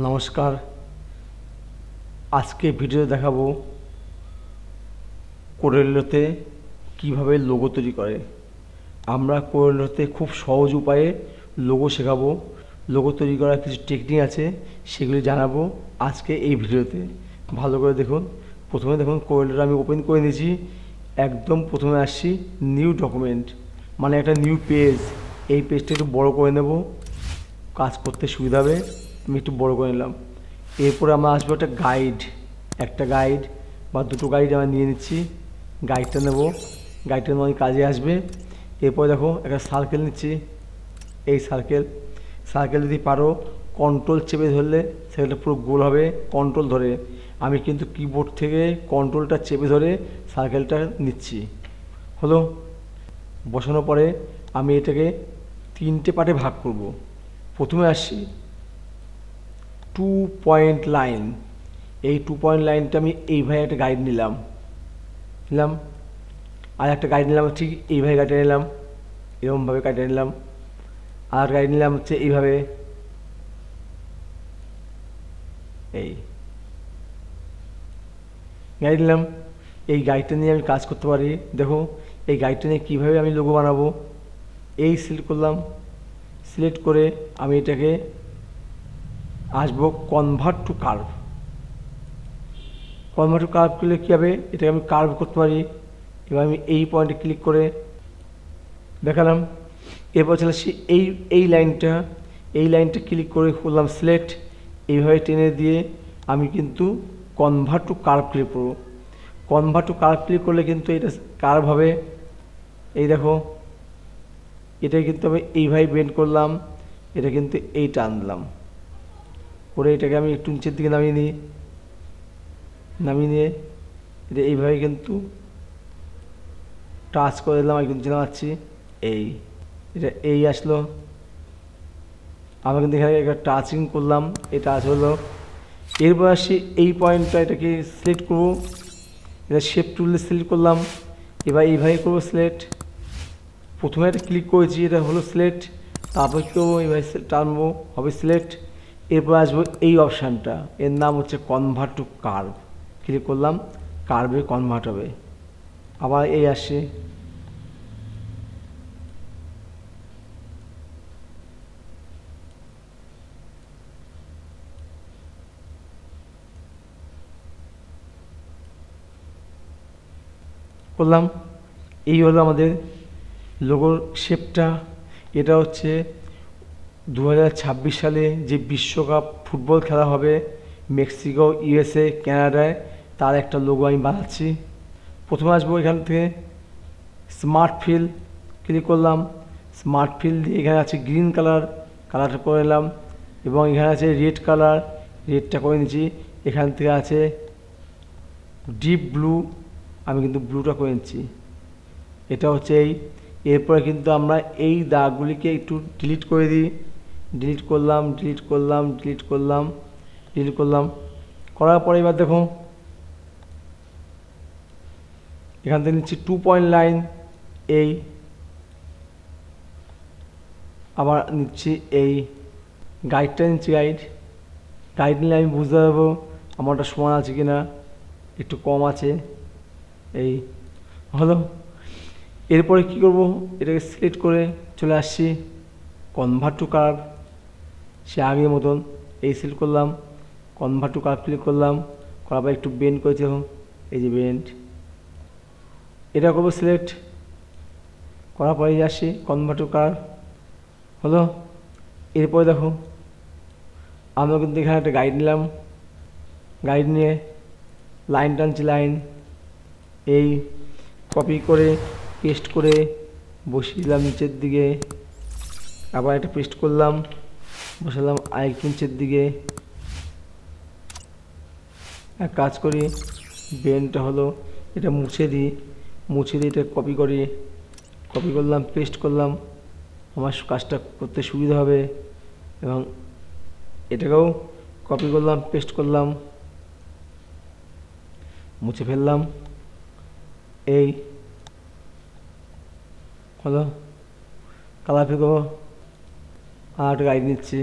নমস্কার। আজকে ভিডিও দেখাবো কোরেলোতে কিভাবে লোগো তৈরি করে। আমরা কোরেলোতে খুব সহজ উপায়ে লোগো শেখাবো। লোগো তৈরি করার কিছু টেকনিক আছে, সেগুলি জানাবো আজকে এই ভিডিওতে। ভালো করে দেখুন। প্রথমে দেখুন কোরেলোটা আমি ওপেন করে নিয়েছি। একদম প্রথমে আসছি নিউ ডকুমেন্ট, মানে একটা নিউ পেজ। এই পেজটা একটু বড় করে নেব, কাজ করতে সুবিধা হবে। আমি একটু বড় করে নিলাম। এরপরে আমরা আসবো একটা গাইড বা দুটো গাইড আমরা নিয়ে নিচ্ছি। গাইডটা নেব, গাইডটা নেওয়া কাজে আসবে। এরপরে দেখো একটা সার্কেল নিচ্ছি। এই সার্কেল যদি পারো কন্ট্রোল চেপে ধরলে সার্কেলটা পুরো গোল হবে। কন্ট্রোল ধরে, আমি কিন্তু কিবোর্ড থেকে কন্ট্রোলটা চেপে ধরে সার্কেলটা নিচ্ছি। হলো। বসানোর পরে আমি এটাকে তিনটে পার্টে ভাগ করব। প্রথমে আসছি 2 পয়েন্ট লাইন। এই 2 পয়েন্ট লাইনটা আমি এইভাবে একটা গাইড নিলাম। আর একটা গাইড নিলাম ঠিক এইভাবে গাইডে নিলাম, এরকমভাবে গাইডে নিলাম। আর গাইড নিলাম হচ্ছে এইভাবে, এই গাইড নিলাম। এই গাইডটা নিয়ে আমি কাজ করতে পারি। দেখো এই গাইডটা নিয়ে কীভাবে আমি লোগো বানাবো। এই সিলেক্ট করলাম, সিলেক্ট করে আমি এটাকে আসবো convert to curve. Convert to curve করলে কী হবে, এটাকে আমি কার্ভ করতে পারি। এবার আমি এই পয়েন্টে ক্লিক করে দেখালাম। এরপর চলে আসছি এই লাইনটা ক্লিক করে করলাম সিলেক্ট। এইভাবে টেনে দিয়ে আমি কিন্তু কনভার্ট টু কার্ভ ক্লিক করব। কনভার্ট টু কার্ভ ক্লিক করলে কিন্তু এটা কার্ভ হবে। এই দেখো, এটা কিন্তু আমি এইভাবে বেন্ড করলাম, এটা কিন্তু এই টানলাম করে এটাকে আমি একটু নিচের দিকে নামিয়ে নিয়ে এটা এইভাবে কিন্তু টাচ করে দিলাম। আমি কিন্তু নামাচ্ছি, এটা আসলো। আমরা কিন্তু এখানে একটা টাচিং করলাম, এই টাচ হলো। এরপর আসি এই পয়েন্টটা, এটাকে সিলেক্ট করবো। এটা শেপ টুলে সিলেক্ট করলাম। এবার এইভাবে করবো সিলেক্ট। প্রথমে একটা ক্লিক করেছি, এটা হলো সিলেক্ট। তারপর কী করবো, এইভাবে টানবো, হবে সিলেক্ট। এরপর আসবো এই অপশানটা, এর নাম হচ্ছে কনভার্ট টু কার্ভ। ক্লিক করলাম, কার্ভে কনভার্ট হবে। আবার এই আসছে, করলাম। এই হলো আমাদের লোগোর শেপটা। এটা হচ্ছে 2026 সালে যে বিশ্বকাপ ফুটবল খেলা হবে মেক্সিকো, ইউএসএ, কানাডায়, তার একটা লোগো আমি বানাচ্ছি। প্রথমে আসবো এখান থেকে স্মার্ট ফিল, ক্লিক করলাম। স্মার্ট ফিল দিয়ে এখানে আছে গ্রিন কালারটা করে নিলাম। এবং এখানে আছে রেড কালার, রেডটা করে নিচ্ছি। এখান থেকে আছে ডিপ ব্লু, আমি কিন্তু ব্লুটা করে নিচ্ছি। এটা হচ্ছে এরপরে কিন্তু আমরা এই দাগগুলিকে একটু ডিলিট করে দিই। ডিলিট করলাম। করার পরে এবার দেখো এখান থেকে নিচ্ছি 2 পয়েন্ট লাইন। আবার নিচ্ছি এই গাইডটা নিচ্ছি। গাইড নিলে আমি বুঝতে পারবো আমারটা সমান আছে কিনা, একটু কম আছে। এই হলো। এরপরে কি করব, এটাকে সিলেক্ট করে চলে আসছি কনভার্ট টু কার্ভ, সে আগের মতন। এই সিলেক্ট করলাম, কনভার্ট টু কার্ভ ক্লিক করলাম, করার পর একটু বেন্ড করেছি। এই যে বেন্ড, এটা করবো সিলেক্ট করার পরে আসছি কনভার্ট টু কার্ভ। হলো। এরপরে দেখো আমরা কিন্তু এখানে একটা গাইড নিলাম। গাইড নিয়ে লাইন টানছি, লাইন এই কপি করে পেস্ট করে বসিয়ে দিলাম নিচের দিকে। আবার একটা পেস্ট করলাম, বসালাম আরেকটু নিচের দিকে। এক কাজ করি, বেনটা হলো এটা মুছে দিই এটা কপি করলাম, পেস্ট করলাম, আমার কাজটা করতে সুবিধা হবে। এবং এটাকেও কপি করলাম, পেস্ট করলাম, মুছে ফেললাম। এই হলো। কালার ফিকো আর একটা গাইড নিচ্ছি।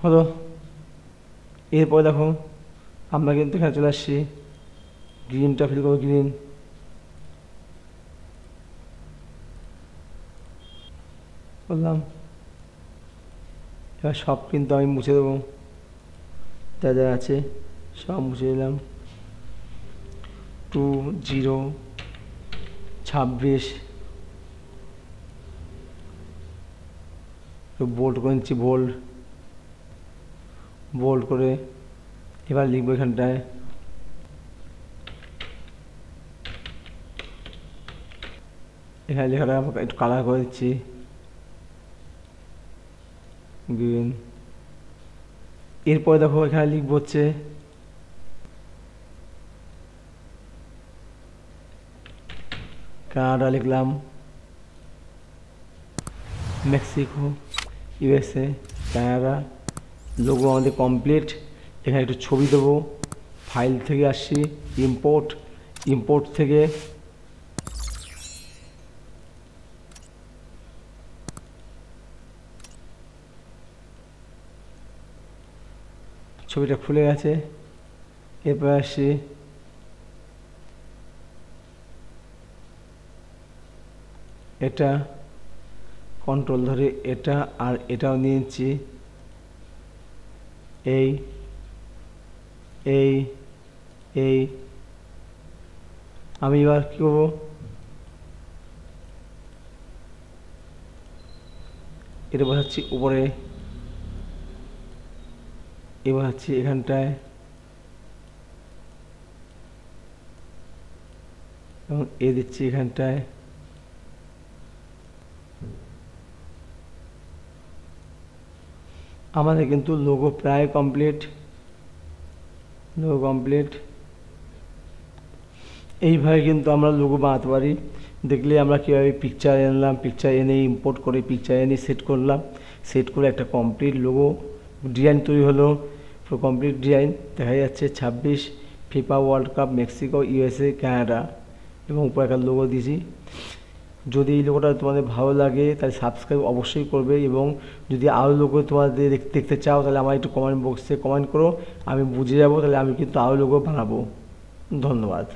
হলো। এরপরে দেখো আমরা কিন্তু এখানে চলে আসছি, গ্রিনটা ফিল করবো, গ্রিন। বললাম এবার সব কিন্তু আমি মুছে দেবো, যা যা আছে সব মুছে দিলাম। 2026 বোল্ড করে নিচ্ছি, বোল্ড বোল্ড করে এবার লিখবো এখানটায় এখানে লেখাটা আমাকে একটু কালার করে দিচ্ছি, গ্রিন। এরপরে দেখো এখানে লিখবো হচ্ছে কানাডা, লিখলাম মেক্সিকো, ইউএসএ, কানাডা। লোগো আমাদের কমপ্লিট। এখানে একটু ছবি দেবো, ফাইল থেকে আসছি, ইম্পোর্ট, ইম্পোর্ট থেকে ছবিটা খুলে গেছে। এরপর আসছি এটা, কন্ট্রোল ধরে এটা আর এটাও নিয়ে নিচ্ছি, এই এই এই আমি এবার কী করবো, এটা বসাচ্ছি উপরে, এবার হচ্ছে এখানটায় এবং এ দিচ্ছি এখানটায়। আমাদের কিন্তু লোগো প্রায় কমপ্লিট, লোগো কমপ্লিট। এইভাবে কিন্তু আমরা লোগো বানাতে পারি। দেখলে আমরা কীভাবে পিকচার আনলাম, পিকচার এনে ইম্পোর্ট করে পিকচার এনে সেট করলাম, সেট করে একটা কমপ্লিট লোগো ডিজাইন তৈরি হলো। পুরো কমপ্লিট ডিজাইন দেখা যাচ্ছে 26 FIFA world cup Mexico, USA, Canada এবং উপরে একটা লোগো দিয়েছি। যদি এই লোগোটা তোমাদের ভালো লাগে তাহলে সাবস্ক্রাইব অবশ্যই করবে, এবং যদি আরও লোগো তোমাদের দেখতে চাও তাহলে আমার একটু কমেন্ট বক্সে কমেন্ট করো, আমি বুঝে যাবো, তাহলে আমি কিন্তু আরও লোগো বানাবো। ধন্যবাদ।